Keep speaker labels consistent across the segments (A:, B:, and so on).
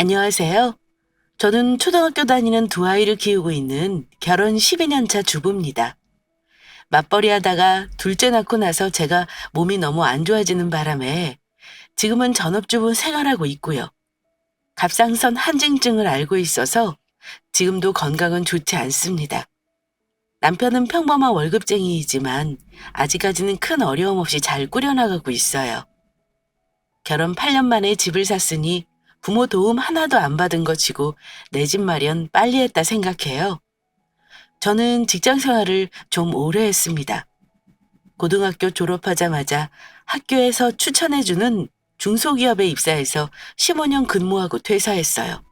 A: 안녕하세요. 저는 초등학교 다니는 두 아이를 키우고 있는 결혼 12년 차 주부입니다. 맞벌이 하다가 둘째 낳고 나서 제가 몸이 너무 안 좋아지는 바람에 지금은 전업주부 생활하고 있고요. 갑상선 한증증을 앓고 있어서 지금도 건강은 좋지 않습니다. 남편은 평범한 월급쟁이이지만 아직까지는 큰 어려움 없이 잘 꾸려나가고 있어요. 결혼 8년 만에 집을 샀으니 부모 도움 하나도 안 받은 것 치고 내 집 마련 빨리 했다 생각해요. 저는 직장 생활을 좀 오래 했습니다. 고등학교 졸업하자마자 학교에서 추천해주는 중소기업에 입사해서 15년 근무하고 퇴사했어요.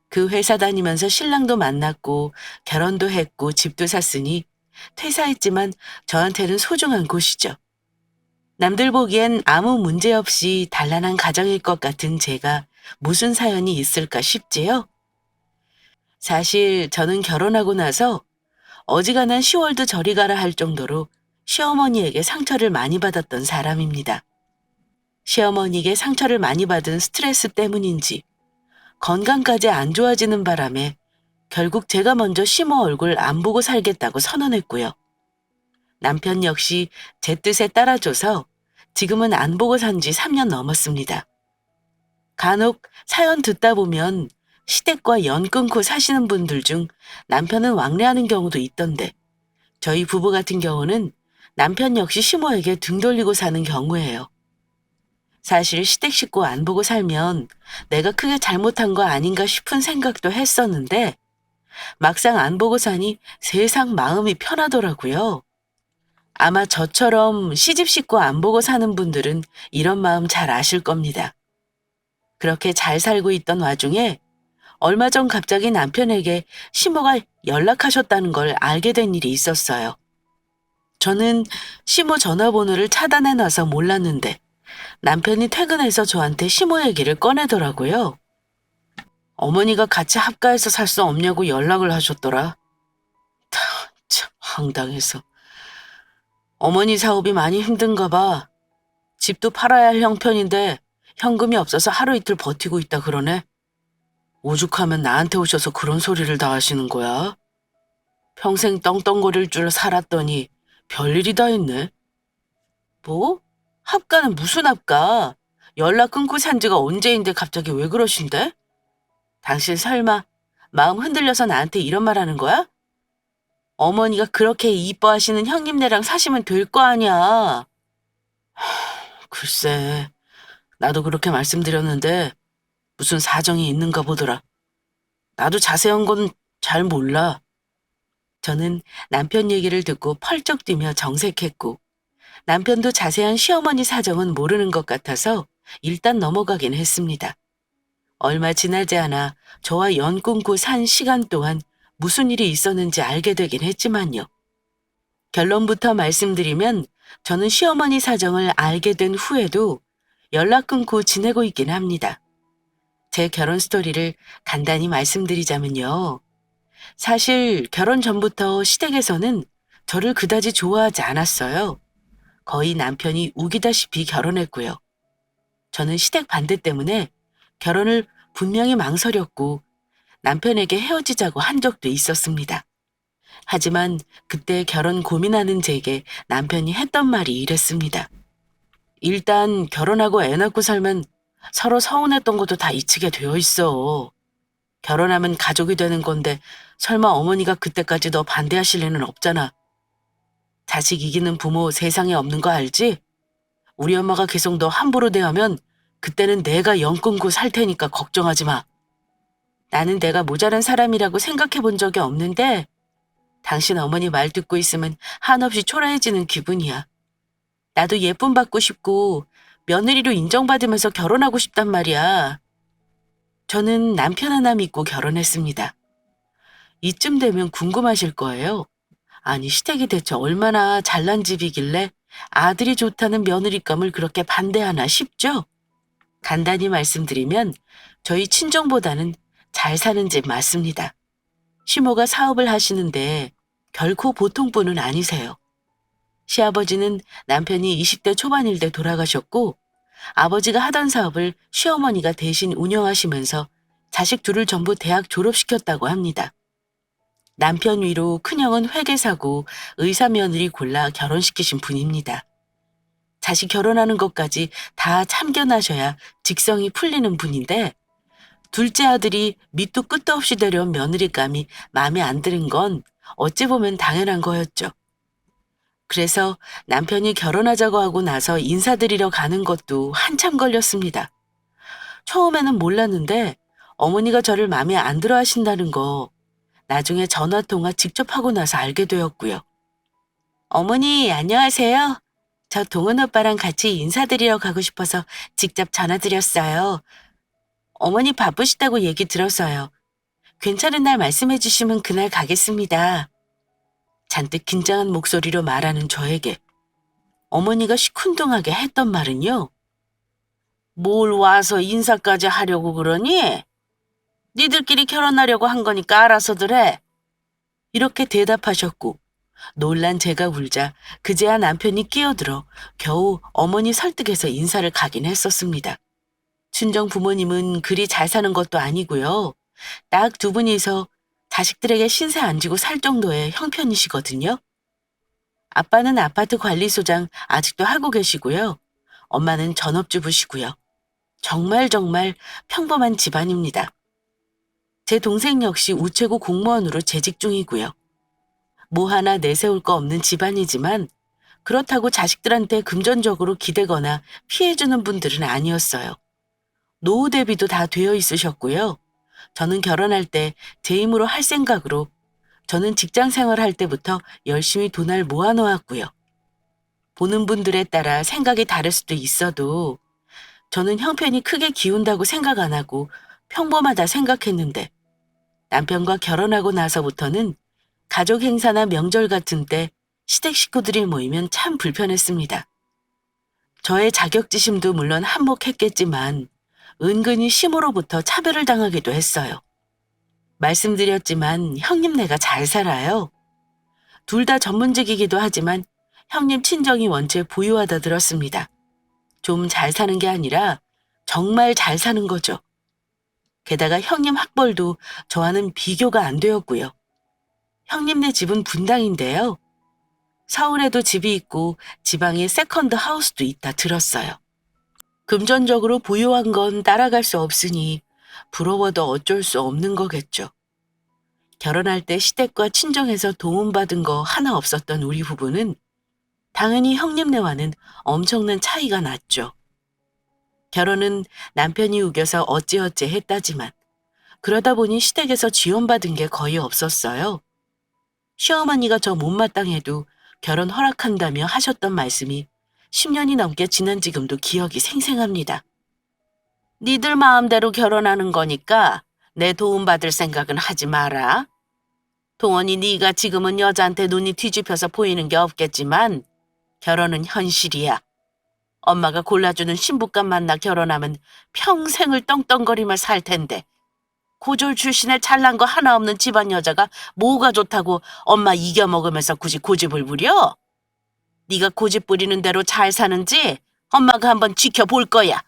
A: 그 회사 다니면서 신랑도 만났고 결혼도 했고 집도 샀으니 퇴사했지만 저한테는 소중한 곳이죠. 남들 보기엔 아무 문제 없이 단란한 가정일 것 같은 제가 무슨 사연이 있을까 싶지요? 사실 저는 결혼하고 나서 어지간한 10월도 저리 가라 할 정도로 시어머니에게 상처를 많이 받았던 사람입니다. 시어머니에게 상처를 많이 받은 스트레스 때문인지 건강까지 안 좋아지는 바람에 결국 제가 먼저 시모 얼굴 안 보고 살겠다고 선언했고요. 남편 역시 제 뜻에 따라줘서 지금은 안 보고 산 지 3년 넘었습니다. 간혹 사연 듣다 보면 시댁과 연 끊고 사시는 분들 중 남편은 왕래하는 경우도 있던데 저희 부부 같은 경우는 남편 역시 시모에게 등 돌리고 사는 경우예요. 사실 시댁 식구 안 보고 살면 내가 크게 잘못한 거 아닌가 싶은 생각도 했었는데 막상 안 보고 사니 세상 마음이 편하더라고요. 아마 저처럼 시집 식구 안 보고 사는 분들은 이런 마음 잘 아실 겁니다. 그렇게 잘 살고 있던 와중에 얼마 전 갑자기 남편에게 시모가 연락하셨다는 걸 알게 된 일이 있었어요. 저는 시모 전화번호를 차단해놔서 몰랐는데 남편이 퇴근해서 저한테 시모 얘기를 꺼내더라고요. 어머니가 같이 합가해서 살 수 없냐고 연락을 하셨더라. 참 황당해서. 어머니 사업이 많이 힘든가 봐. 집도 팔아야 할 형편인데 현금이 없어서 하루 이틀 버티고 있다 그러네. 오죽하면 나한테 오셔서 그런 소리를 다 하시는 거야. 평생 떵떵거릴 줄 살았더니 별일이 다 있네. 뭐? 합가는 무슨 합가? 연락 끊고 산 지가 언제인데 갑자기 왜 그러신데? 당신 설마 마음 흔들려서 나한테 이런 말 하는 거야? 어머니가 그렇게 이뻐하시는 형님네랑 사시면 될 거 아니야. 글쎄, 나도 그렇게 말씀드렸는데 무슨 사정이 있는가 보더라. 나도 자세한 건 잘 몰라. 저는 남편 얘기를 듣고 펄쩍 뛰며 정색했고 남편도 자세한 시어머니 사정은 모르는 것 같아서 일단 넘어가긴 했습니다. 얼마 지나지 않아 저와 연 끊고 산 시간 동안 무슨 일이 있었는지 알게 되긴 했지만요. 결론부터 말씀드리면 저는 시어머니 사정을 알게 된 후에도 연락 끊고 지내고 있긴 합니다. 제 결혼 스토리를 간단히 말씀드리자면요. 사실 결혼 전부터 시댁에서는 저를 그다지 좋아하지 않았어요. 거의 남편이 우기다시피 결혼했고요. 저는 시댁 반대 때문에 결혼을 분명히 망설였고 남편에게 헤어지자고 한 적도 있었습니다. 하지만 그때 결혼 고민하는 제게 남편이 했던 말이 이랬습니다. 일단 결혼하고 애 낳고 살면 서로 서운했던 것도 다 잊히게 되어 있어. 결혼하면 가족이 되는 건데 설마 어머니가 그때까지 너 반대하실 리는 없잖아. 자식 이기는 부모 세상에 없는 거 알지? 우리 엄마가 계속 너 함부로 대하면 그때는 내가 연 끊고 살 테니까 걱정하지 마. 나는 내가 모자란 사람이라고 생각해 본 적이 없는데 당신 어머니 말 듣고 있으면 한없이 초라해지는 기분이야. 나도 예쁨 받고 싶고 며느리로 인정받으면서 결혼하고 싶단 말이야. 저는 남편 하나 믿고 결혼했습니다. 이쯤 되면 궁금하실 거예요. 아니 시댁이 대체 얼마나 잘난 집이길래 아들이 좋다는 며느리감을 그렇게 반대하나 싶죠? 간단히 말씀드리면 저희 친정보다는 잘 사는 집 맞습니다. 시모가 사업을 하시는데 결코 보통 분은 아니세요. 시아버지는 남편이 20대 초반일 때 돌아가셨고 아버지가 하던 사업을 시어머니가 대신 운영하시면서 자식 둘을 전부 대학 졸업시켰다고 합니다. 남편 위로 큰형은 회계사고 의사 며느리 골라 결혼시키신 분입니다. 자식 결혼하는 것까지 다 참견하셔야 직성이 풀리는 분인데 둘째 아들이 밑도 끝도 없이 데려온 며느리감이 마음에 안 드는 건 어찌 보면 당연한 거였죠. 그래서 남편이 결혼하자고 하고 나서 인사드리러 가는 것도 한참 걸렸습니다. 처음에는 몰랐는데 어머니가 저를 마음에 안 들어 하신다는 거 나중에 전화통화 직접 하고 나서 알게 되었고요. 어머니, 안녕하세요. 저 동은 오빠랑 같이 인사드리러 가고 싶어서 직접 전화드렸어요. 어머니 바쁘시다고 얘기 들었어요. 괜찮은 날 말씀해 주시면 그날 가겠습니다. 잔뜩 긴장한 목소리로 말하는 저에게 어머니가 시큰둥하게 했던 말은요. 뭘 와서 인사까지 하려고 그러니? 니들끼리 결혼하려고 한 거니까 알아서들 해. 이렇게 대답하셨고 놀란 제가 울자 그제야 남편이 끼어들어 겨우 어머니 설득해서 인사를 가긴 했었습니다. 친정 부모님은 그리 잘 사는 것도 아니고요. 딱 두 분이서 자식들에게 신세 안 지고 살 정도의 형편이시거든요. 아빠는 아파트 관리소장 아직도 하고 계시고요. 엄마는 전업주부시고요. 정말 평범한 집안입니다. 제 동생 역시 우체국 공무원으로 재직 중이고요. 뭐 하나 내세울 거 없는 집안이지만 그렇다고 자식들한테 금전적으로 기대거나 피해주는 분들은 아니었어요. 노후 대비도 다 되어 있으셨고요. 저는 결혼할 때 제 힘으로 할 생각으로 저는 직장 생활할 때부터 열심히 돈을 모아놓았고요. 보는 분들에 따라 생각이 다를 수도 있어도 저는 형편이 크게 기운다고 생각 안 하고 평범하다 생각했는데 남편과 결혼하고 나서부터는 가족 행사나 명절 같은 때 시댁 식구들이 모이면 참 불편했습니다. 저의 자격지심도 물론 한몫했겠지만 은근히 심으로부터 차별을 당하기도 했어요. 말씀드렸지만 형님네가 잘 살아요. 둘 다 전문직이기도 하지만 형님 친정이 원체 부유하다 들었습니다. 좀 잘 사는 게 아니라 정말 잘 사는 거죠. 게다가 형님 학벌도 저와는 비교가 안 되었고요. 형님네 집은 분당인데요. 서울에도 집이 있고 지방에 세컨드 하우스도 있다 들었어요. 금전적으로 부유한 건 따라갈 수 없으니 부러워도 어쩔 수 없는 거겠죠. 결혼할 때 시댁과 친정에서 도움받은 거 하나 없었던 우리 부부는 당연히 형님네와는 엄청난 차이가 났죠. 결혼은 남편이 우겨서 어찌어찌 했다지만 그러다 보니 시댁에서 지원받은 게 거의 없었어요. 시어머니가 저 못마땅해도 결혼 허락한다며 하셨던 말씀이 10년이 넘게 지난 지금도 기억이 생생합니다. 니들 마음대로 결혼하는 거니까 내 도움받을 생각은 하지 마라. 동원이 네가 지금은 여자한테 눈이 뒤집혀서 보이는 게 없겠지만 결혼은 현실이야. 엄마가 골라주는 신부감 만나 결혼하면 평생을 떵떵거리며 살 텐데 고졸 출신에 잘난 거 하나 없는 집안 여자가 뭐가 좋다고 엄마 이겨먹으면서 굳이 고집을 부려? 네가 고집 부리는 대로 잘 사는지 엄마가 한번 지켜볼 거야.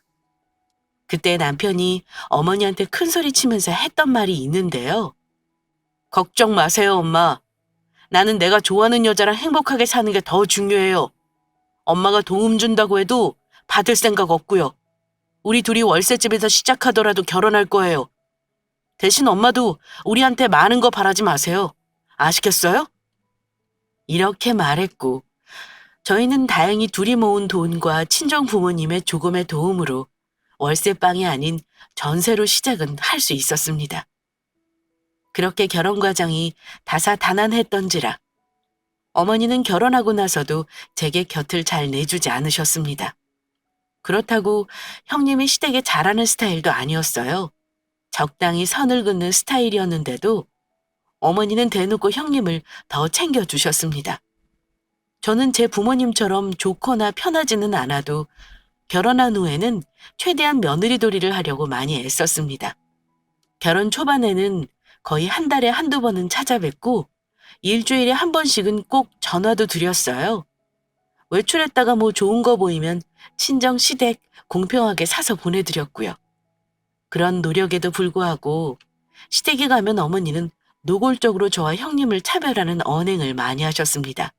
A: 그때 남편이 어머니한테 큰 소리 치면서 했던 말이 있는데요. 걱정 마세요, 엄마. 나는 내가 좋아하는 여자랑 행복하게 사는 게 더 중요해요. 엄마가 도움 준다고 해도 받을 생각 없고요. 우리 둘이 월세집에서 시작하더라도 결혼할 거예요. 대신 엄마도 우리한테 많은 거 바라지 마세요. 아시겠어요? 이렇게 말했고 저희는 다행히 둘이 모은 돈과 친정 부모님의 조금의 도움으로 월세방이 아닌 전세로 시작은 할 수 있었습니다. 그렇게 결혼 과정이 다사다난했던지라 어머니는 결혼하고 나서도 제게 곁을 잘 내주지 않으셨습니다. 그렇다고 형님이 시댁에 잘하는 스타일도 아니었어요. 적당히 선을 긋는 스타일이었는데도 어머니는 대놓고 형님을 더 챙겨주셨습니다. 저는 제 부모님처럼 좋거나 편하지는 않아도 결혼한 후에는 최대한 며느리돌이를 하려고 많이 애썼습니다. 결혼 초반에는 거의 한 달에 한두 번은 찾아뵙고 일주일에 한 번씩은 꼭 전화도 드렸어요. 외출했다가 뭐 좋은 거 보이면 친정 시댁 공평하게 사서 보내드렸고요. 그런 노력에도 불구하고 시댁에 가면 어머니는 노골적으로 저와 형님을 차별하는 언행을 많이 하셨습니다.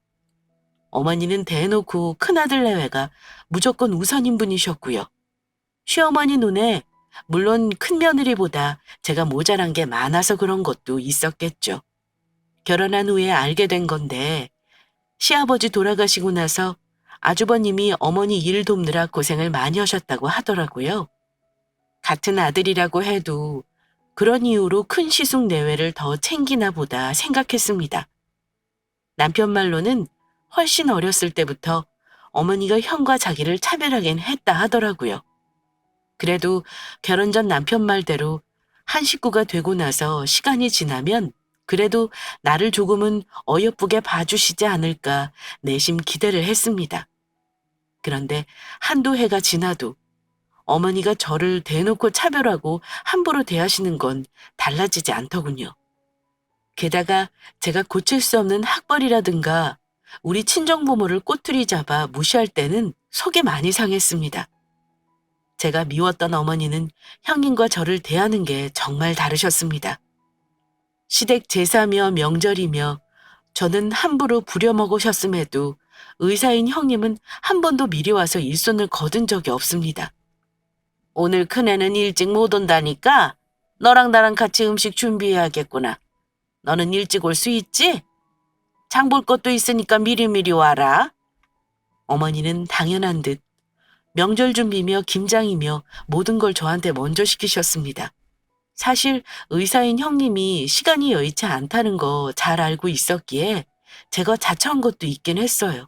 A: 어머니는 대놓고 큰아들 내외가 무조건 우선인 분이셨고요. 시어머니 눈에 물론 큰며느리보다 제가 모자란 게 많아서 그런 것도 있었겠죠. 결혼한 후에 알게 된 건데 시아버지 돌아가시고 나서 아주버님이 어머니 일 돕느라 고생을 많이 하셨다고 하더라고요. 같은 아들이라고 해도 그런 이유로 큰 시숙 내외를 더 챙기나 보다 생각했습니다. 남편 말로는 훨씬 어렸을 때부터 어머니가 형과 자기를 차별하긴 했다 하더라고요. 그래도 결혼 전 남편 말대로 한 식구가 되고 나서 시간이 지나면 그래도 나를 조금은 어여쁘게 봐주시지 않을까 내심 기대를 했습니다. 그런데 한두 해가 지나도 어머니가 저를 대놓고 차별하고 함부로 대하시는 건 달라지지 않더군요. 게다가 제가 고칠 수 없는 학벌이라든가 우리 친정부모를 꼬투리 잡아 무시할 때는 속이 많이 상했습니다. 제가 미웠던 어머니는 형님과 저를 대하는 게 정말 다르셨습니다. 시댁 제사며 명절이며 저는 함부로 부려먹으셨음에도 의사인 형님은 한 번도 미리 와서 일손을 거둔 적이 없습니다. 오늘 큰애는 일찍 못 온다니까 너랑 나랑 같이 음식 준비해야겠구나. 너는 일찍 올 수 있지? 장 볼 것도 있으니까 미리미리 와라. 어머니는 당연한 듯 명절 준비며 김장이며 모든 걸 저한테 먼저 시키셨습니다. 사실 의사인 형님이 시간이 여의치 않다는 거 잘 알고 있었기에 제가 자처한 것도 있긴 했어요.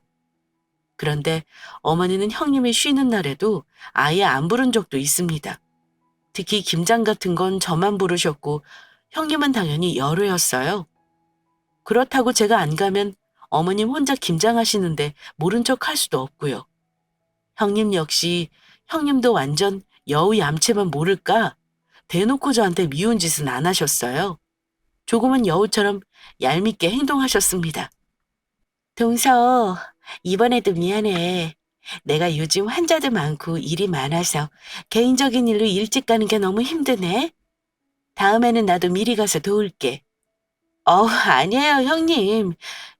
A: 그런데 어머니는 형님이 쉬는 날에도 아예 안 부른 적도 있습니다. 특히 김장 같은 건 저만 부르셨고 형님은 당연히 열흘였어요. 그렇다고 제가 안 가면 어머님 혼자 김장하시는데 모른 척 할 수도 없고요. 형님 역시 형님도 완전 여우 얌체만 모를까 대놓고 저한테 미운 짓은 안 하셨어요. 조금은 여우처럼 얄밉게 행동하셨습니다. 동서, 이번에도 미안해. 내가 요즘 환자도 많고 일이 많아서 개인적인 일로 일찍 가는 게 너무 힘드네. 다음에는 나도 미리 가서 도울게. 아니에요, 형님.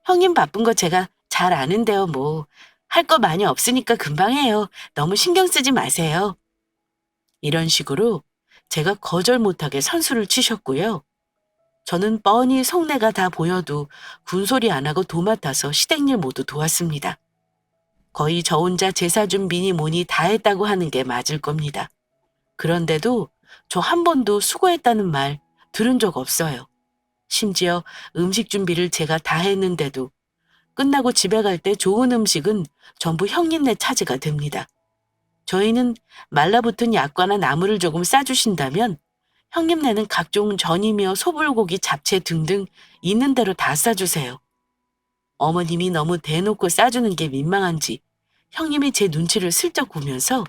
A: 형님 바쁜 거 제가 잘 아는데요, 뭐. 할 거 많이 없으니까 금방 해요. 너무 신경 쓰지 마세요. 이런 식으로 제가 거절 못하게 선수를 치셨고요. 저는 뻔히 속내가 다 보여도 군소리 안 하고 도맡아서 시댁일 모두 도왔습니다. 거의 저 혼자 제사 준비니 뭐니 다 했다고 하는 게 맞을 겁니다. 그런데도 저 한 번도 수고했다는 말 들은 적 없어요. 심지어 음식 준비를 제가 다 했는데도 끝나고 집에 갈 때 좋은 음식은 전부 형님네 차지가 됩니다. 저희는 말라붙은 약과나 나물을 조금 싸주신다면 형님네는 각종 전이며 소불고기, 잡채 등등 있는 대로 다 싸주세요. 어머님이 너무 대놓고 싸주는 게 민망한지 형님이 제 눈치를 슬쩍 보면서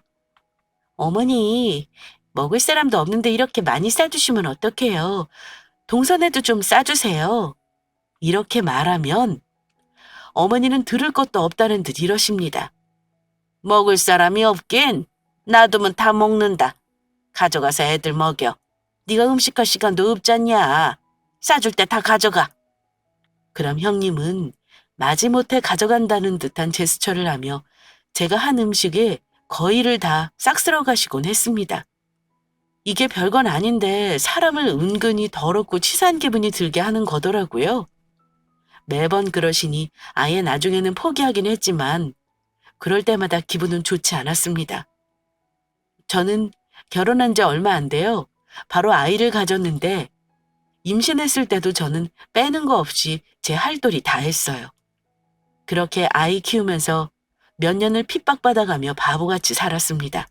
A: 어머니, 먹을 사람도 없는데 이렇게 많이 싸주시면 어떡해요. 동선에도 좀 싸주세요. 이렇게 말하면 어머니는 들을 것도 없다는 듯 이러십니다. 먹을 사람이 없긴 놔두면 다 먹는다. 가져가서 애들 먹여. 네가 음식할 시간도 없잖냐. 싸줄 때 다 가져가. 그럼 형님은 마지못해 가져간다는 듯한 제스처를 하며 제가 한 음식에 거의를 다 싹 쓸어 가시곤 했습니다. 이게 별건 아닌데 사람을 은근히 더럽고 치사한 기분이 들게 하는 거더라고요. 매번 그러시니 아예 나중에는 포기하긴 했지만 그럴 때마다 기분은 좋지 않았습니다. 저는 결혼한 지 얼마 안 돼요. 바로 아이를 가졌는데 임신했을 때도 저는 빼는 거 없이 제 할 도리 다 했어요. 그렇게 아이 키우면서 몇 년을 핍박받아가며 바보같이 살았습니다.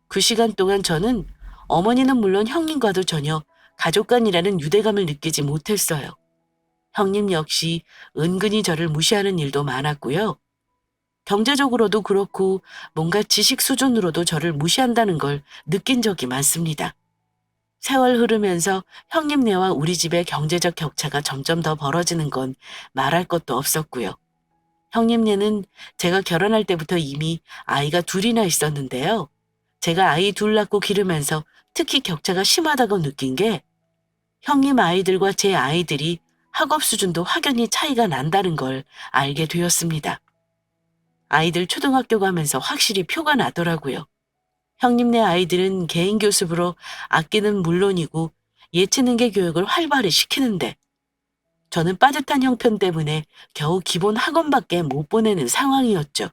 A: 그 시간 동안 저는 어머니는 물론 형님과도 전혀 가족 간이라는 유대감을 느끼지 못했어요. 형님 역시 은근히 저를 무시하는 일도 많았고요. 경제적으로도 그렇고 뭔가 지식 수준으로도 저를 무시한다는 걸 느낀 적이 많습니다. 세월 흐르면서 형님네와 우리 집의 경제적 격차가 점점 더 벌어지는 건 말할 것도 없었고요. 형님네는 제가 결혼할 때부터 이미 아이가 둘이나 있었는데요. 제가 아이 둘 낳고 기르면서 특히 격차가 심하다고 느낀 게 형님 아이들과 제 아이들이 학업 수준도 확연히 차이가 난다는 걸 알게 되었습니다. 아이들 초등학교 가면서 확실히 표가 나더라고요. 형님네 아이들은 개인 교습으로 악기는 물론이고 예체능계 교육을 활발히 시키는데 저는 빠듯한 형편 때문에 겨우 기본 학원밖에 못 보내는 상황이었죠.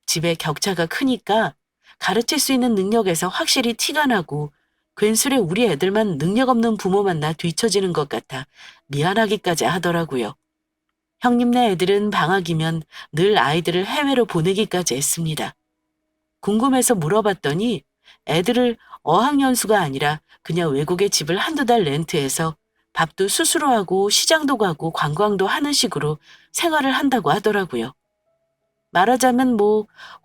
A: 집에 격차가 크니까 가르칠 수 있는 능력에서 확실히 티가 나고 괜스레 우리 애들만 능력 없는 부모 만나 뒤처지는 것 같아 미안하기까지 하더라고요. 형님네 애들은 방학이면 늘 아이들을 해외로 보내기까지 했습니다. 궁금해서 물어봤더니 애들을 어학연수가 아니라 그냥 외국에 집을 한두 달 렌트해서 밥도 스스로 하고 시장도 가고 관광도 하는 식으로 생활을 한다고 하더라고요. 말하자면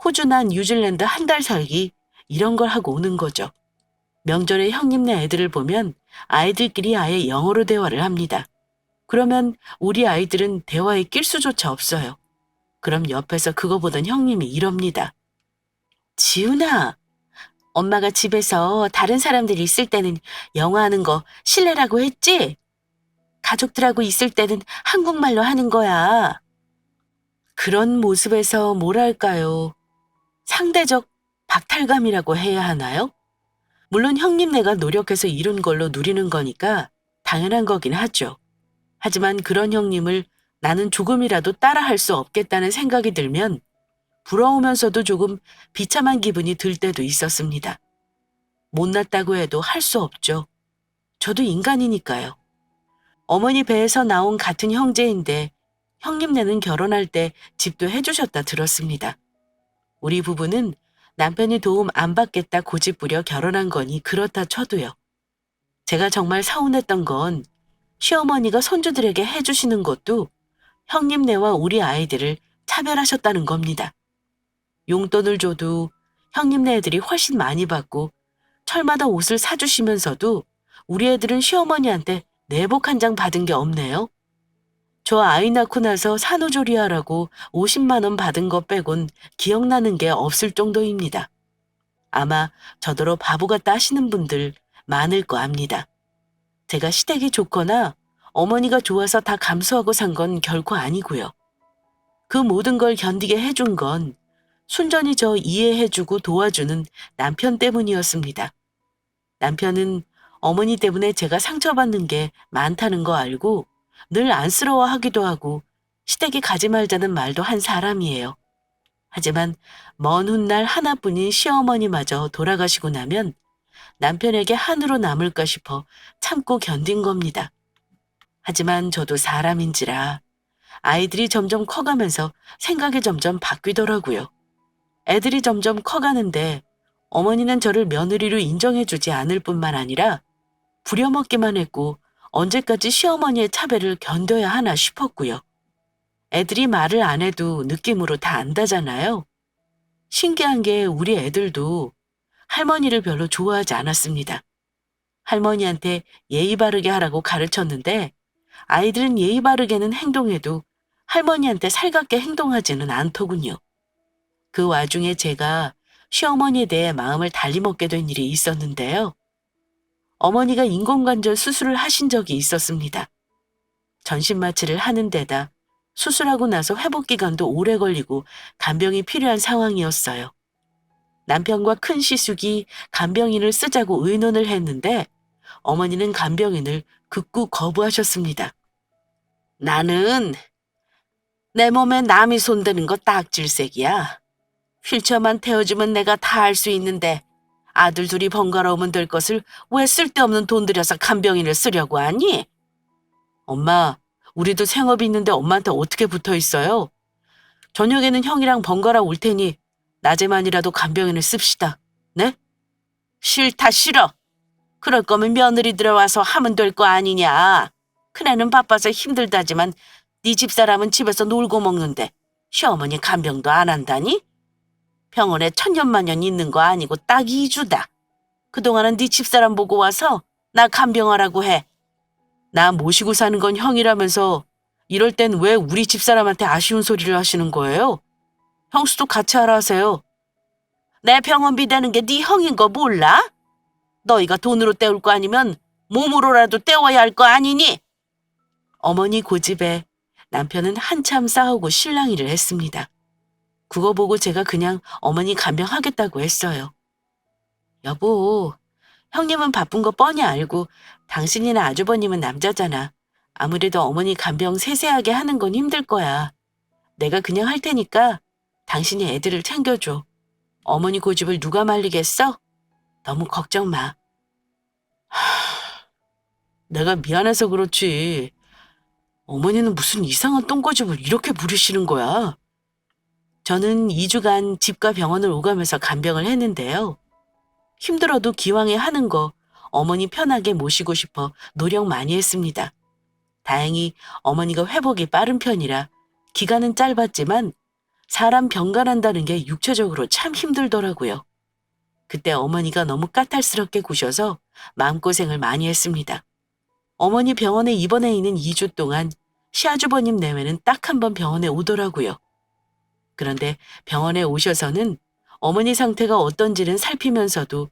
A: 호주나 뉴질랜드 한 달 살기 이런 걸 하고 오는 거죠. 명절에 형님네 애들을 보면 아이들끼리 아예 영어로 대화를 합니다. 그러면 우리 아이들은 대화에 낄 수조차 없어요. 그럼 옆에서 그거 보던 형님이 이럽니다. 지훈아, 엄마가 집에서 다른 사람들이 있을 때는 영어 하는 거 실례라고 했지? 가족들하고 있을 때는 한국말로 하는 거야. 그런 모습에서 뭐랄까요. 상대적 박탈감이라고 해야 하나요? 물론 형님네가 노력해서 이룬 걸로 누리는 거니까 당연한 거긴 하죠. 하지만 그런 형님을 나는 조금이라도 따라할 수 없겠다는 생각이 들면 부러우면서도 조금 비참한 기분이 들 때도 있었습니다. 못났다고 해도 할 수 없죠. 저도 인간이니까요. 어머니 배에서 나온 같은 형제인데 형님네는 결혼할 때 집도 해주셨다 들었습니다. 우리 부부는 남편이 도움 안 받겠다 고집부려 결혼한 거니 그렇다 쳐도요. 제가 정말 서운했던 건 시어머니가 손주들에게 해주시는 것도 형님네와 우리 아이들을 차별하셨다는 겁니다. 용돈을 줘도 형님네 애들이 훨씬 많이 받고 철마다 옷을 사주시면서도 우리 애들은 시어머니한테 내복 한 장 받은 게 없네요. 저 아이 낳고 나서 산후조리하라고 50만 원 받은 거 빼곤 기억나는 게 없을 정도입니다. 아마 저더러 바보 같다 하시는 분들 많을 거 압니다. 제가 시댁이 좋거나 어머니가 좋아서 다 감수하고 산 건 결코 아니고요. 그 모든 걸 견디게 해준 건 순전히 저 이해해주고 도와주는 남편 때문이었습니다. 남편은 어머니 때문에 제가 상처받는 게 많다는 거 알고 늘 안쓰러워하기도 하고 시댁에 가지 말자는 말도 한 사람이에요. 하지만 먼 훗날 하나뿐인 시어머니마저 돌아가시고 나면 남편에게 한으로 남을까 싶어 참고 견딘 겁니다. 하지만 저도 사람인지라 아이들이 점점 커가면서 생각이 점점 바뀌더라고요. 애들이 점점 커가는데 어머니는 저를 며느리로 인정해주지 않을 뿐만 아니라 부려먹기만 했고 언제까지 시어머니의 차별을 견뎌야 하나 싶었고요. 애들이 말을 안 해도 느낌으로 다 안다잖아요. 신기한 게 우리 애들도 할머니를 별로 좋아하지 않았습니다. 할머니한테 예의 바르게 하라고 가르쳤는데 아이들은 예의 바르게는 행동해도 할머니한테 살갑게 행동하지는 않더군요. 그 와중에 제가 시어머니에 대해 마음을 달리 먹게 된 일이 있었는데요. 어머니가 인공관절 수술을 하신 적이 있었습니다. 전신마취를 하는 데다 수술하고 나서 회복 기간도 오래 걸리고 간병이 필요한 상황이었어요. 남편과 큰 시숙이 간병인을 쓰자고 의논을 했는데 어머니는 간병인을 극구 거부하셨습니다. 나는 내 몸에 남이 손대는 거 딱질색이야. 휠체어만 태워주면 내가 다 할 수 있는데 아들 둘이 번거로우면 될 것을 왜 쓸데없는 돈 들여서 간병인을 쓰려고 하니? 엄마, 우리도 생업이 있는데 엄마한테 어떻게 붙어 있어요? 저녁에는 형이랑 번갈아 올 테니 낮에만이라도 간병인을 씁시다. 네? 싫다 싫어. 그럴 거면 며느리 들어와서 하면 될 거 아니냐. 큰애는 바빠서 힘들다지만 네 집사람은 집에서 놀고 먹는데 시어머니 간병도 안 한다니? 병원에 천년만년 있는 거 아니고 딱 2주다. 그동안은 네 집사람 보고 와서 나 간병하라고 해. 나 모시고 사는 건 형이라면서 이럴 땐 왜 우리 집사람한테 아쉬운 소리를 하시는 거예요? 형수도 같이 하라 하세요. 내 병원비 되는 게 네 형인 거 몰라? 너희가 돈으로 때울 거 아니면 몸으로라도 때워야 할 거 아니니? 어머니 고집에 남편은 한참 싸우고 실랑이를 했습니다. 그거 보고 제가 그냥 어머니 간병하겠다고 했어요. 여보, 형님은 바쁜 거 뻔히 알고 당신이나 아주버님은 남자잖아. 아무래도 어머니 간병 세세하게 하는 건 힘들 거야. 내가 그냥 할 테니까 당신이 애들을 챙겨줘. 어머니 고집을 누가 말리겠어? 너무 걱정 마. 내가 미안해서 그렇지. 어머니는 무슨 이상한 똥고집을 이렇게 부리시는 거야? 저는 2주간 집과 병원을 오가면서 간병을 했는데요. 힘들어도 기왕에 하는 거 어머니 편하게 모시고 싶어 노력 많이 했습니다. 다행히 어머니가 회복이 빠른 편이라 기간은 짧았지만 사람 병간한다는 게 육체적으로 참 힘들더라고요. 그때 어머니가 너무 까탈스럽게 구셔서 마음고생을 많이 했습니다. 어머니 병원에 입원해 있는 2주 동안 시아주버님 내외는 딱 한 번 병원에 오더라고요. 그런데 병원에 오셔서는 어머니 상태가 어떤지는 살피면서도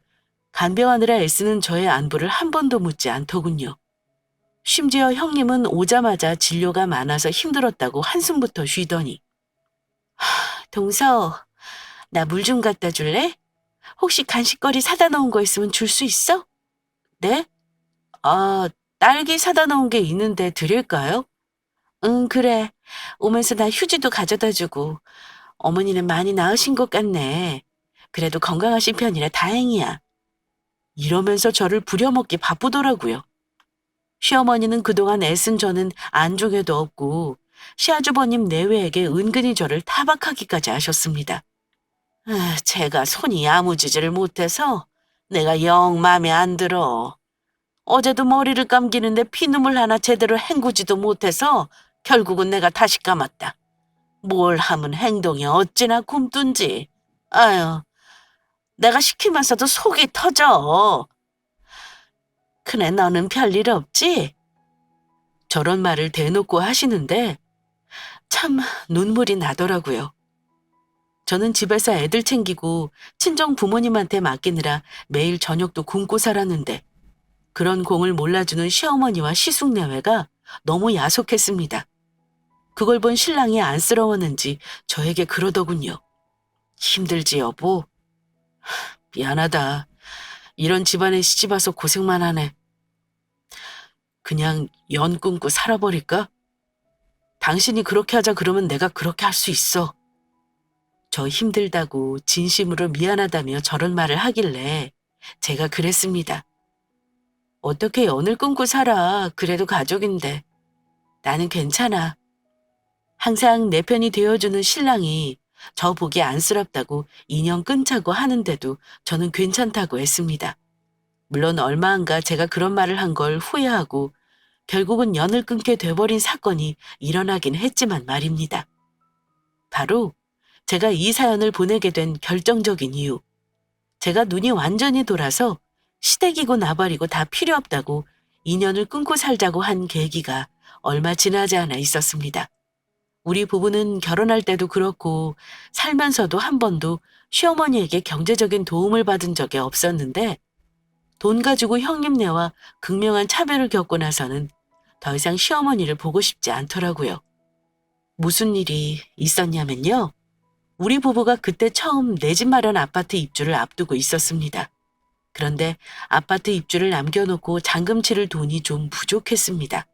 A: 간병하느라 애쓰는 저의 안부를 한 번도 묻지 않더군요. 심지어 형님은 오자마자 진료가 많아서 힘들었다고 한숨부터 쉬더니 동서, 나 물 좀 갖다 줄래? 혹시 간식거리 사다 놓은 거 있으면 줄 수 있어? 네? 아, 딸기 사다 놓은 게 있는데 드릴까요? 응, 그래. 오면서 나 휴지도 가져다 주고. 어머니는 많이 나으신 것 같네. 그래도 건강하신 편이라 다행이야. 이러면서 저를 부려먹기 바쁘더라고요. 시어머니는 그동안 애쓴 저는 안중에도 없고 시아주버님 내외에게 은근히 저를 타박하기까지 하셨습니다. 제가 손이 야무지지를 못해서 내가 영 마음에 안 들어. 어제도 머리를 감기는데 피눈물 하나 제대로 헹구지도 못해서 결국은 내가 다시 감았다. 뭘 하면 행동이 어찌나 굼뜬지. 아유, 내가 시키면서도 속이 터져. 그래, 너는 별일 없지? 저런 말을 대놓고 하시는데 참 눈물이 나더라고요. 저는 집에서 애들 챙기고 친정 부모님한테 맡기느라 매일 저녁도 굶고 살았는데 그런 공을 몰라주는 시어머니와 시숙내외가 너무 야속했습니다. 그걸 본 신랑이 안쓰러웠는지 저에게 그러더군요. 힘들지 여보? 미안하다. 이런 집안에 시집와서 고생만 하네. 그냥 연 끊고 살아버릴까? 당신이 그렇게 하자 그러면 내가 그렇게 할 수 있어. 저 힘들다고 진심으로 미안하다며 저런 말을 하길래 제가 그랬습니다. 어떻게 연을 끊고 살아. 그래도 가족인데. 나는 괜찮아. 항상 내 편이 되어주는 신랑이 저 보기 안쓰럽다고 인연 끊자고 하는데도 저는 괜찮다고 했습니다. 물론 얼마 안가 제가 그런 말을 한 걸 후회하고 결국은 연을 끊게 돼버린 사건이 일어나긴 했지만 말입니다. 바로 제가 이 사연을 보내게 된 결정적인 이유. 제가 눈이 완전히 돌아서 시댁이고 나발이고 다 필요 없다고 인연을 끊고 살자고 한 계기가 얼마 지나지 않아 있었습니다. 우리 부부는 결혼할 때도 그렇고 살면서도 한 번도 시어머니에게 경제적인 도움을 받은 적이 없었는데 돈 가지고 형님네와 극명한 차별을 겪고 나서는 더 이상 시어머니를 보고 싶지 않더라고요. 무슨 일이 있었냐면요. 우리 부부가 그때 처음 내 집 마련 아파트 입주를 앞두고 있었습니다. 그런데 아파트 입주를 남겨놓고 잔금 치를 돈이 좀 부족했습니다.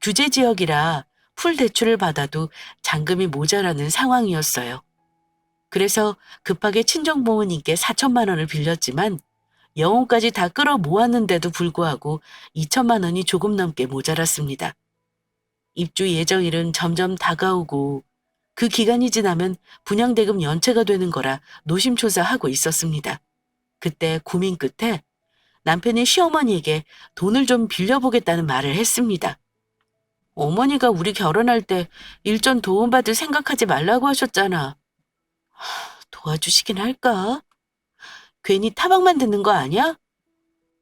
A: 규제 지역이라 풀 대출을 받아도 잔금이 모자라는 상황이었어요. 그래서 급하게 친정 부모님께 4천만 원을 빌렸지만 영혼까지 다 끌어 모았는데도 불구하고 2천만 원이 조금 넘게 모자랐습니다. 입주 예정일은 점점 다가오고 그 기간이 지나면 분양대금 연체가 되는 거라 노심초사하고 있었습니다. 그때 고민 끝에 남편이 시어머니에게 돈을 좀 빌려보겠다는 말을 했습니다. 어머니가 우리 결혼할 때 일전 도움받을 생각하지 말라고 하셨잖아. 도와주시긴 할까? 괜히 타박만 듣는 거 아니야?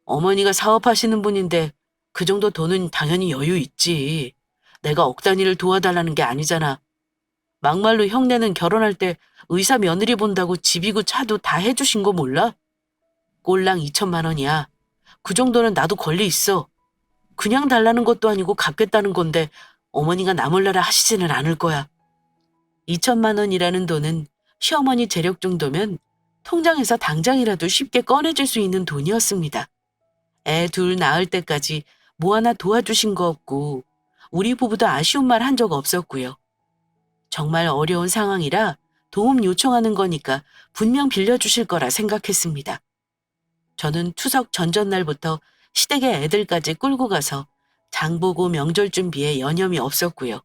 A: 어머니가 사업하시는 분인데 그 정도 돈은 당연히 여유 있지. 내가 억 단위를 도와달라는 게 아니잖아. 막말로 형네는 결혼할 때 의사 며느리 본다고 집이고 차도 다 해주신 거 몰라? 꼴랑 2천만 원이야. 그 정도는 나도 권리 있어. 그냥 달라는 것도 아니고 갚겠다는 건데 어머니가 나 몰라라 하시지는 않을 거야. 2천만 원이라는 돈은 시어머니 재력 정도면 통장에서 당장이라도 쉽게 꺼내줄 수 있는 돈이었습니다. 애 둘 낳을 때까지 뭐 하나 도와주신 거 없고 우리 부부도 아쉬운 말 한 적 없었고요. 정말 어려운 상황이라 도움 요청하는 거니까 분명 빌려주실 거라 생각했습니다. 저는 추석 전전날부터 시댁에 애들까지 끌고 가서 장보고 명절 준비에 여념이 없었고요.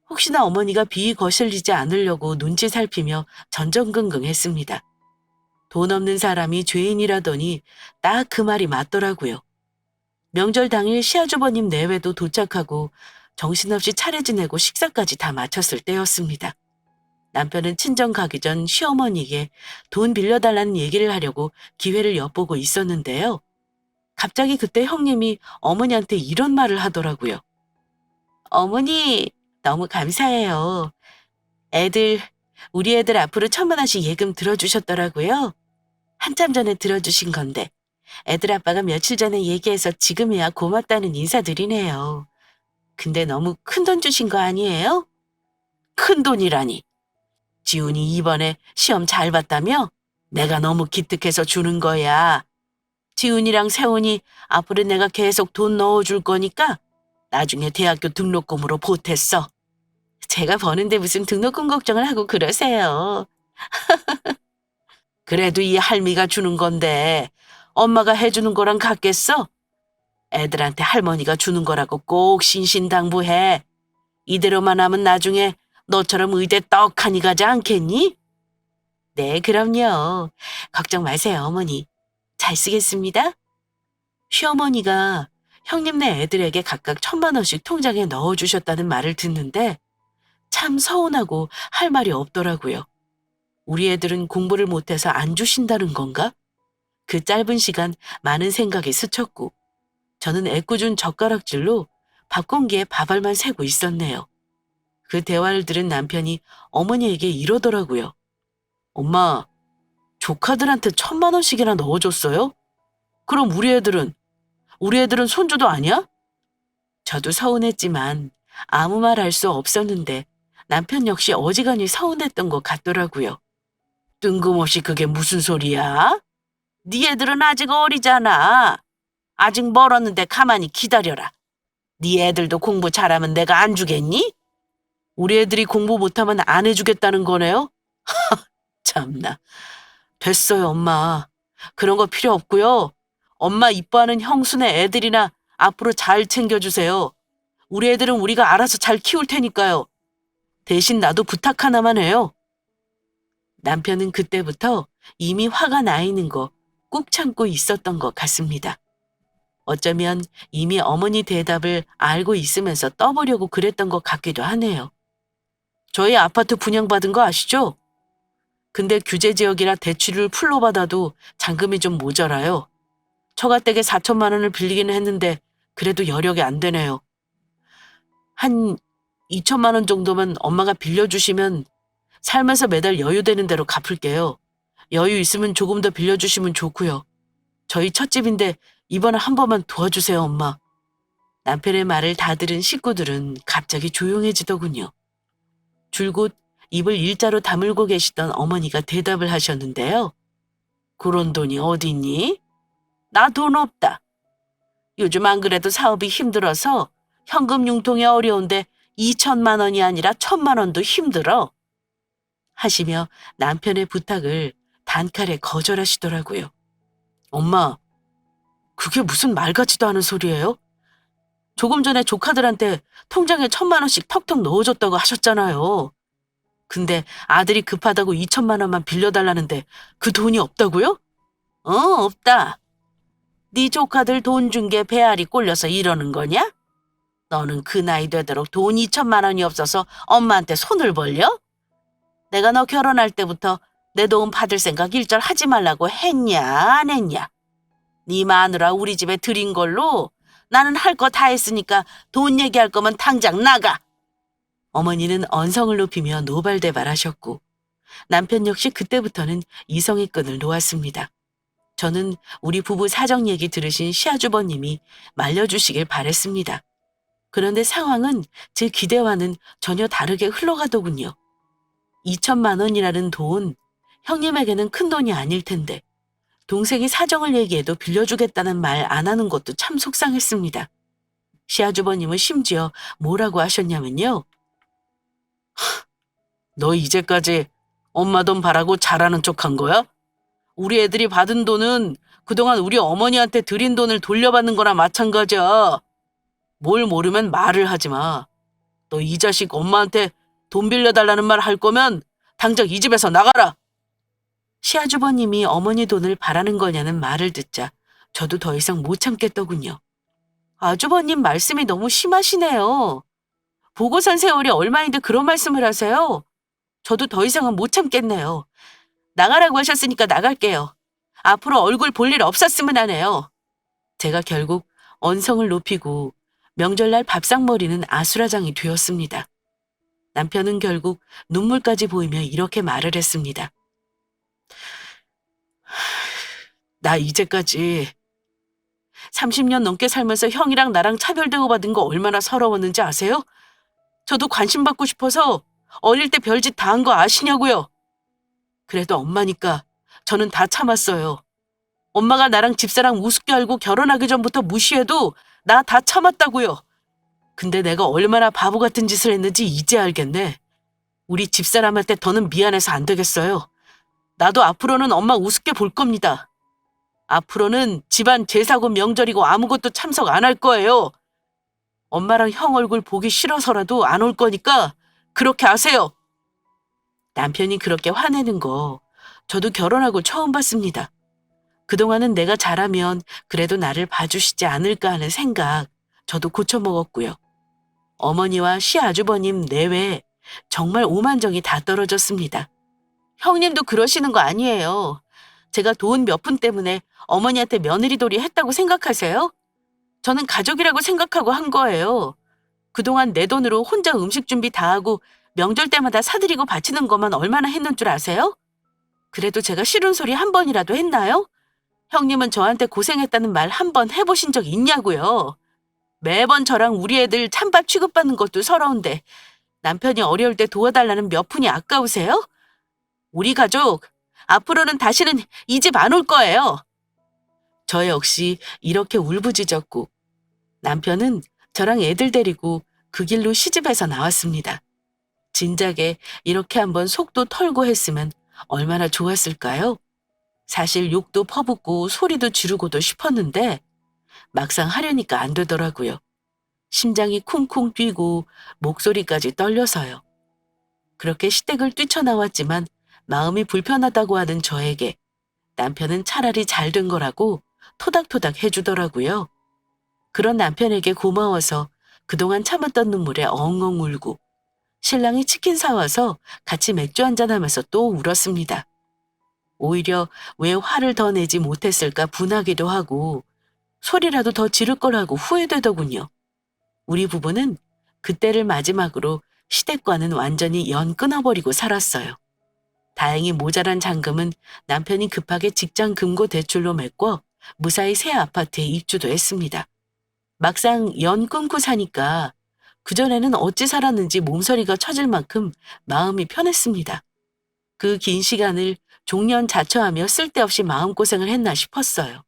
A: 혹시나 어머니가 비 거슬리지 않으려고 눈치 살피며 전전긍긍했습니다. 돈 없는 사람이 죄인이라더니 딱 그 말이 맞더라고요. 명절 당일 시아주버님 내외도 도착하고 정신없이 차례 지내고 식사까지 다 마쳤을 때였습니다. 남편은 친정 가기 전 시어머니에게 돈 빌려달라는 얘기를 하려고 기회를 엿보고 있었는데요. 갑자기 그때 형님이 어머니한테 이런 말을 하더라고요. 어머니, 너무 감사해요. 애들, 우리 애들 앞으로 1,000만 원씩 예금 들어주셨더라고요. 한참 전에 들어주신 건데 애들 아빠가 며칠 전에 얘기해서 지금이야 고맙다는 인사드리네요. 근데 너무 큰 돈 주신 거 아니에요? 큰 돈이라니. 지훈이 이번에 시험 잘 봤다며? 내가 너무 기특해서 주는 거야. 지훈이랑 세훈이 앞으로 내가 계속 돈 넣어줄 거니까 나중에 대학교 등록금으로 보탰어. 제가 버는데 무슨 등록금 걱정을 하고 그러세요. 그래도 이 할미가 주는 건데 엄마가 해주는 거랑 같겠어? 애들한테 할머니가 주는 거라고 꼭 신신당부해. 이대로만 하면 나중에 너처럼 의대 떡하니 가지 않겠니? 네, 그럼요. 걱정 마세요, 어머니. 잘 쓰겠습니다. 시어머니가 형님네 애들에게 각각 1,000만 원씩 통장에 넣어주셨다는 말을 듣는데 참 서운하고 할 말이 없더라고요. 우리 애들은 공부를 못해서 안 주신다는 건가? 그 짧은 시간 많은 생각이 스쳤고 저는 애꿎은 젓가락질로 밥 공기에 밥알만 새고 있었네요. 그 대화를 들은 남편이 어머니에게 이러더라고요. 엄마, 조카들한테 1,000만 원씩이나 넣어줬어요? 그럼 우리 애들은 손주도 아니야? 저도 서운했지만 아무 말 할 수 없었는데 남편 역시 어지간히 서운했던 것 같더라고요. 뜬금없이 그게 무슨 소리야? 네 애들은 아직 어리잖아. 아직 멀었는데 가만히 기다려라. 네 애들도 공부 잘하면 내가 안 주겠니? 우리 애들이 공부 못하면 안 해주겠다는 거네요? 참나. 됐어요, 엄마. 그런 거 필요 없고요. 엄마 이뻐하는 형수네 애들이나 앞으로 잘 챙겨주세요. 우리 애들은 우리가 알아서 잘 키울 테니까요. 대신 나도 부탁 하나만 해요. 남편은 그때부터 이미 화가 나 있는 거 꾹 참고 있었던 것 같습니다. 어쩌면 이미 어머니 대답을 알고 있으면서 떠보려고 그랬던 것 같기도 하네요. 저희 아파트 분양받은 거 아시죠? 근데 규제 지역이라 대출을 풀로 받아도 잔금이 좀 모자라요. 처가댁에 4천만 원을 빌리기는 했는데 그래도 여력이 안 되네요. 한 2천만 원 정도면 엄마가 빌려주시면 살면서 매달 여유되는 대로 갚을게요. 여유 있으면 조금 더 빌려주시면 좋고요. 저희 첫 집인데 이번에 한 번만 도와주세요, 엄마. 남편의 말을 다 들은 식구들은 갑자기 조용해지더군요. 줄곧 입을 일자로 다물고 계시던 어머니가 대답을 하셨는데요. 그런 돈이 어디 있니? 나 돈 없다. 요즘 안 그래도 사업이 힘들어서 현금 융통이 어려운데 2천만 원이 아니라 1,000만 원도 힘들어. 하시며 남편의 부탁을 단칼에 거절하시더라고요. 엄마, 그게 무슨 말 같지도 않은 소리예요? 조금 전에 조카들한테 통장에 1,000만 원씩 턱턱 넣어줬다고 하셨잖아요. 근데 아들이 급하다고 2천만 원만 빌려달라는데 그 돈이 없다고요? 없다. 네 조카들 돈 준 게 배알이 꼴려서 이러는 거냐? 너는 그 나이 되도록 돈 2천만 원이 없어서 엄마한테 손을 벌려? 내가 너 결혼할 때부터 내 도움 받을 생각 일절 하지 말라고 했냐 안 했냐? 네 마누라 우리 집에 들인 걸로 나는 할 거 다 했으니까 돈 얘기할 거면 당장 나가. 어머니는 언성을 높이며 노발대발하셨고 남편 역시 그때부터는 이성의 끈을 놓았습니다. 저는 우리 부부 사정 얘기 들으신 시아주버님이 말려주시길 바랬습니다. 그런데 상황은 제 기대와는 전혀 다르게 흘러가더군요. 2천만 원이라는 돈, 형님에게는 큰 돈이 아닐 텐데 동생이 사정을 얘기해도 빌려주겠다는 말 안 하는 것도 참 속상했습니다. 시아주버님은 심지어 뭐라고 하셨냐면요. 너 이제까지 엄마 돈 바라고 잘하는 척 한 거야? 우리 애들이 받은 돈은 그동안 우리 어머니한테 드린 돈을 돌려받는 거나 마찬가지야. 뭘 모르면 말을 하지 마. 너 이 자식 엄마한테 돈 빌려달라는 말 할 거면 당장 이 집에서 나가라. 시아주버님이 어머니 돈을 바라는 거냐는 말을 듣자 저도 더 이상 못 참겠더군요. 아주버님 말씀이 너무 심하시네요. 보고 산 세월이 얼마인데 그런 말씀을 하세요? 저도 더 이상은 못 참겠네요. 나가라고 하셨으니까 나갈게요. 앞으로 얼굴 볼 일 없었으면 하네요. 제가 결국 언성을 높이고 명절날 밥상머리는 아수라장이 되었습니다. 남편은 결국 눈물까지 보이며 이렇게 말을 했습니다. 나 이제까지 30년 넘게 살면서 형이랑 나랑 차별 대우받은 거 얼마나 서러웠는지 아세요? 저도 관심받고 싶어서 어릴 때 별짓 다 한 거 아시냐고요. 그래도 엄마니까 저는 다 참았어요. 엄마가 나랑 집사람 우습게 알고 결혼하기 전부터 무시해도 나 다 참았다고요. 근데 내가 얼마나 바보 같은 짓을 했는지 이제 알겠네. 우리 집사람한테 더는 미안해서 안 되겠어요. 나도 앞으로는 엄마 우습게 볼 겁니다. 앞으로는 집안 제사고 명절이고 아무것도 참석 안 할 거예요. 엄마랑 형 얼굴 보기 싫어서라도 안 올 거니까 그렇게 아세요. 남편이 그렇게 화내는 거 저도 결혼하고 처음 봤습니다. 그동안은 내가 잘하면 그래도 나를 봐주시지 않을까 하는 생각 저도 고쳐먹었고요. 어머니와 시아주버님 내외에 정말 오만정이 다 떨어졌습니다. 형님도 그러시는 거 아니에요. 제가 돈 몇 푼 때문에 어머니한테 며느리돌이 했다고 생각하세요? 저는 가족이라고 생각하고 한 거예요. 그동안 내 돈으로 혼자 음식 준비 다 하고 명절 때마다 사드리고 바치는 것만 얼마나 했는 줄 아세요? 그래도 제가 싫은 소리 한 번이라도 했나요? 형님은 저한테 고생했다는 말 한 번 해보신 적 있냐고요. 매번 저랑 우리 애들 찬밥 취급받는 것도 서러운데 남편이 어려울 때 도와달라는 몇 푼이 아까우세요? 우리 가족 앞으로는 다시는 이 집 안 올 거예요. 저 역시 이렇게 울부짖었고 남편은 저랑 애들 데리고 그 길로 시집해서 나왔습니다. 진작에 이렇게 한번 속도 털고 했으면 얼마나 좋았을까요? 사실 욕도 퍼붓고 소리도 지르고도 싶었는데 막상 하려니까 안 되더라고요. 심장이 쿵쿵 뛰고 목소리까지 떨려서요. 그렇게 시댁을 뛰쳐나왔지만 마음이 불편하다고 하는 저에게 남편은 차라리 잘 된 거라고 토닥토닥 해주더라고요. 그런 남편에게 고마워서 그동안 참았던 눈물에 엉엉 울고 신랑이 치킨 사와서 같이 맥주 한잔하면서 또 울었습니다. 오히려 왜 화를 더 내지 못했을까 분하기도 하고 소리라도 더 지를 거라고 후회되더군요. 우리 부부는 그때를 마지막으로 시댁과는 완전히 연 끊어버리고 살았어요. 다행히 모자란 잔금은 남편이 급하게 직장 금고 대출로 메꿔 무사히 새 아파트에 입주도 했습니다. 막상 연 끊고 사니까 그전에는 어찌 살았는지 몸서리가 쳐질 만큼 마음이 편했습니다. 그 긴 시간을 종년 자처하며 쓸데없이 마음고생을 했나 싶었어요.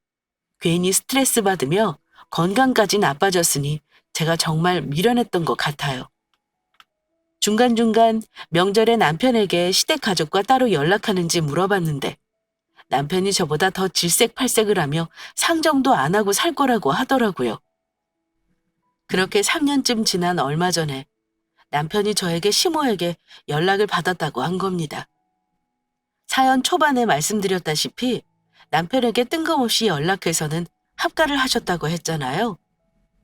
A: 괜히 스트레스 받으며 건강까지 나빠졌으니 제가 정말 미련했던 것 같아요. 중간중간 명절에 남편에게 시댁 가족과 따로 연락하는지 물어봤는데 남편이 저보다 더 질색팔색을 하며 상정도 안 하고 살 거라고 하더라고요. 그렇게 3년쯤 지난 얼마 전에 남편이 저에게 시모에게 연락을 받았다고 한 겁니다. 사연 초반에 말씀드렸다시피 남편에게 뜬금없이 연락해서는 합가를 하셨다고 했잖아요.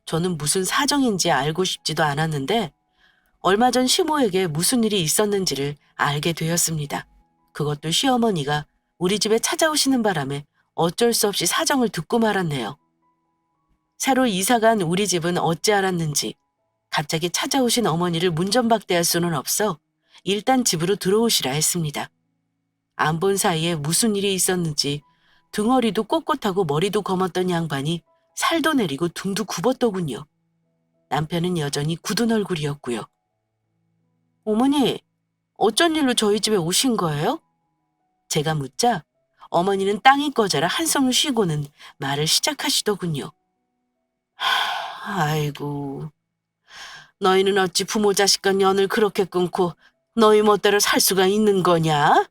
A: 저는 무슨 사정인지 알고 싶지도 않았는데 얼마 전 시모에게 무슨 일이 있었는지를 알게 되었습니다. 그것도 시어머니가 우리 집에 찾아오시는 바람에 어쩔 수 없이 사정을 듣고 말았네요. 새로 이사간 우리 집은 어찌 알았는지 갑자기 찾아오신 어머니를 문전박대할 수는 없어 일단 집으로 들어오시라 했습니다. 안 본 사이에 무슨 일이 있었는지 등허리도 꼿꼿하고 머리도 검었던 양반이 살도 내리고 둥도 굽었더군요. 남편은 여전히 굳은 얼굴이었고요. 어머니, 어쩐 일로 저희 집에 오신 거예요? 제가 묻자 어머니는 땅이 꺼져라 한숨을 쉬고는 말을 시작하시더군요. 아이고, 너희는 어찌 부모 자식 연을 그렇게 끊고 너희 멋대로 살 수가 있는 거냐?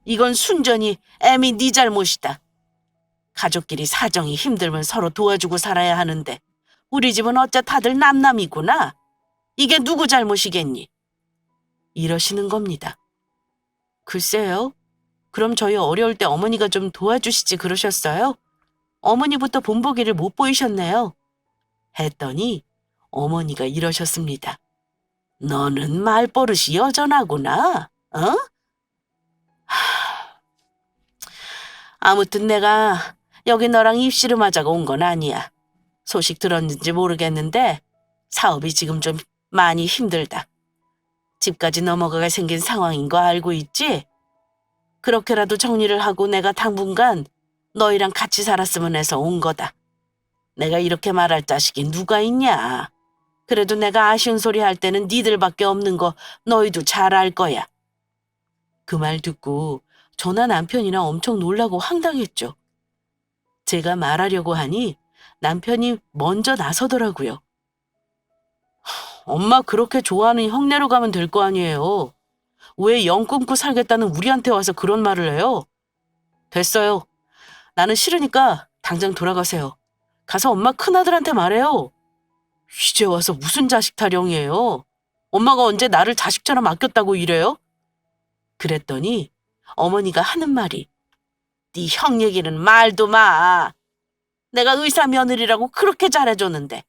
A: 이건 순전히 애미 네 잘못이다. 가족끼리 사정이 힘들면 서로 도와주고 살아야 하는데 우리 집은 어째 다들 남남이구나. 이게 누구 잘못이겠니? 이러시는 겁니다. 글쎄요. 그럼 저희 어려울 때 어머니가 좀 도와주시지 그러셨어요? 어머니부터 본보기를 못 보이셨네요. 했더니 어머니가 이러셨습니다. 너는 말버릇이 여전하구나. 어? 아무튼 내가 여기 너랑 입씨름하자고 온 건 아니야. 소식 들었는지 모르겠는데 사업이 지금 좀 많이 힘들다. 집까지 넘어가게 생긴 상황인 거 알고 있지? 그렇게라도 정리를 하고 내가 당분간 너희랑 같이 살았으면 해서 온 거다. 내가 이렇게 말할 자식이 누가 있냐? 그래도 내가 아쉬운 소리 할 때는 니들밖에 없는 거 너희도 잘 알 거야. 그 말 듣고 저나 남편이나 엄청 놀라고 황당했죠. 제가 말하려고 하니 남편이 먼저 나서더라고요. 엄마 그렇게 좋아하는 형네로 가면 될 거 아니에요. 왜 영 끊고 살겠다는 우리한테 와서 그런 말을 해요? 됐어요. 나는 싫으니까 당장 돌아가세요. 가서 엄마 큰아들한테 말해요. 이제 와서 무슨 자식 타령이에요? 엄마가 언제 나를 자식처럼 아꼈다고 이래요? 그랬더니 어머니가 하는 말이 네 형 얘기는 말도 마. 내가 의사 며느리라고 그렇게 잘해줬는데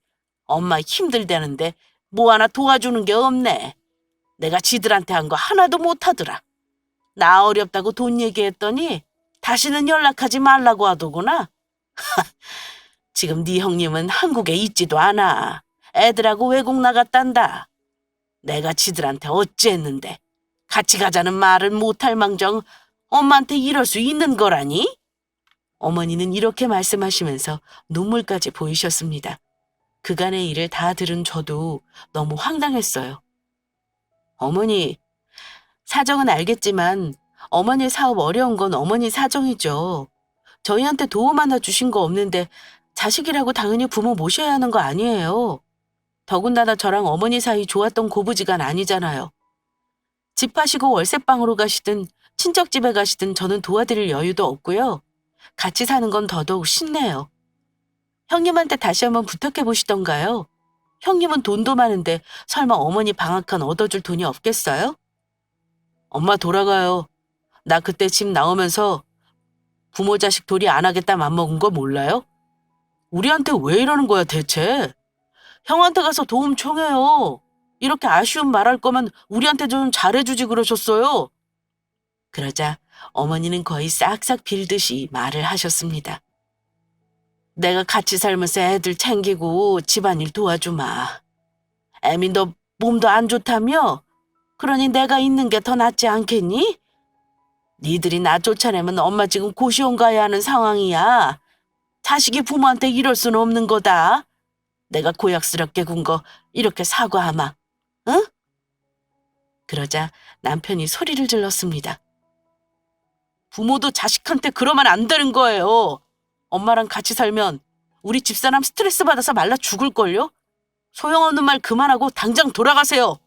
A: 엄마 힘들다는데 뭐 하나 도와주는 게 없네. 내가 지들한테 한 거 하나도 못하더라. 나 어렵다고 돈 얘기했더니 다시는 연락하지 말라고 하더구나. 지금 네 형님은 한국에 있지도 않아. 애들하고 외국 나갔단다. 내가 지들한테 어찌했는데 같이 가자는 말을 못할 망정 엄마한테 이럴 수 있는 거라니? 어머니는 이렇게 말씀하시면서 눈물까지 보이셨습니다. 그간의 일을 다 들은 저도 너무 황당했어요. 어머니, 사정은 알겠지만 어머니 사업 어려운 건 어머니 사정이죠. 저희한테 도움 하나 주신 거 없는데 자식이라고 당연히 부모 모셔야 하는 거 아니에요. 더군다나 저랑 어머니 사이 좋았던 고부지간 아니잖아요. 집 파시고 월세방으로 가시든 친척집에 가시든 저는 도와드릴 여유도 없고요. 같이 사는 건 더더욱 쉽네요. 형님한테 다시 한번 부탁해 보시던가요. 형님은 돈도 많은데 설마 어머니 방학한 얻어줄 돈이 없겠어요? 엄마 돌아가요. 나 그때 집 나오면서 부모 자식 도리 안 하겠다 맘먹은 거 몰라요? 우리한테 왜 이러는 거야 대체? 형한테 가서 도움 청해요. 이렇게 아쉬운 말할 거면 우리한테 좀 잘해주지 그러셨어요. 그러자 어머니는 거의 싹싹 빌듯이 말을 하셨습니다. 내가 같이 살면서 애들 챙기고 집안일 도와주마. 애미 너 몸도 안 좋다며? 그러니 내가 있는 게 더 낫지 않겠니? 니들이 나 쫓아내면 엄마 지금 고시원 가야 하는 상황이야. 자식이 부모한테 이럴 수는 없는 거다. 내가 고약스럽게 군 거 이렇게 사과하마. 응? 그러자 남편이 소리를 질렀습니다. 부모도 자식한테 그러면 안 되는 거예요. 엄마랑 같이 살면 우리 집사람 스트레스 받아서 말라 죽을걸요? 소용없는 말 그만하고 당장 돌아가세요.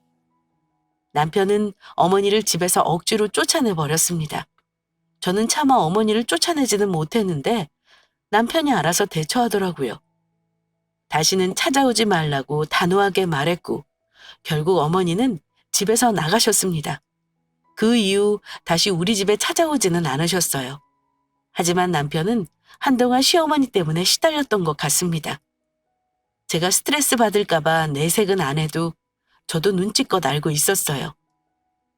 A: 남편은 어머니를 집에서 억지로 쫓아내버렸습니다. 저는 차마 어머니를 쫓아내지는 못했는데 남편이 알아서 대처하더라고요. 다시는 찾아오지 말라고 단호하게 말했고 결국 어머니는 집에서 나가셨습니다. 그 이후 다시 우리 집에 찾아오지는 않으셨어요. 하지만 남편은 한동안 시어머니 때문에 시달렸던 것 같습니다. 제가 스트레스 받을까봐 내색은 안 해도 저도 눈치껏 알고 있었어요.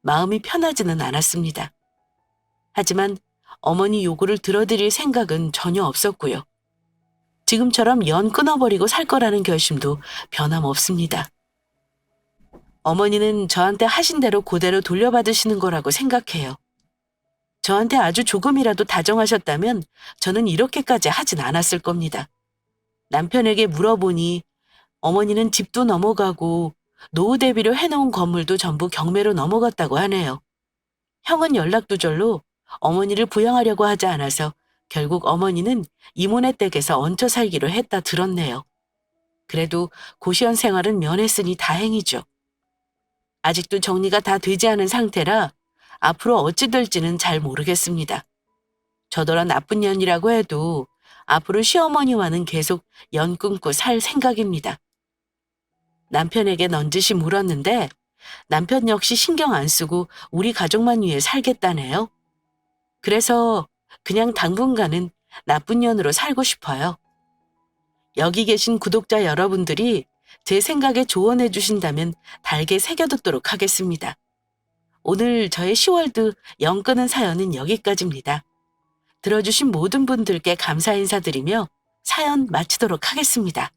A: 마음이 편하지는 않았습니다. 하지만 어머니 요구를 들어드릴 생각은 전혀 없었고요. 지금처럼 연 끊어버리고 살 거라는 결심도 변함없습니다. 어머니는 저한테 하신 대로 그대로 돌려받으시는 거라고 생각해요. 저한테 아주 조금이라도 다정하셨다면 저는 이렇게까지 하진 않았을 겁니다. 남편에게 물어보니 어머니는 집도 넘어가고 노후 대비로 해놓은 건물도 전부 경매로 넘어갔다고 하네요. 형은 연락두절로 어머니를 부양하려고 하지 않아서 결국 어머니는 이모네 댁에서 얹혀 살기로 했다 들었네요. 그래도 고시원 생활은 면했으니 다행이죠. 아직도 정리가 다 되지 않은 상태라 앞으로 어찌 될지는 잘 모르겠습니다. 저더러 나쁜 년이라고 해도 앞으로 시어머니와는 계속 연 끊고 살 생각입니다. 남편에게 넌지시 물었는데 남편 역시 신경 안 쓰고 우리 가족만 위해 살겠다네요. 그래서 그냥 당분간은 나쁜 년으로 살고 싶어요. 여기 계신 구독자 여러분들이 제 생각에 조언해 주신다면 달게 새겨듣도록 하겠습니다. 오늘 저의 10월드 연 끄는 사연은 여기까지입니다. 들어주신 모든 분들께 감사 인사드리며 사연 마치도록 하겠습니다.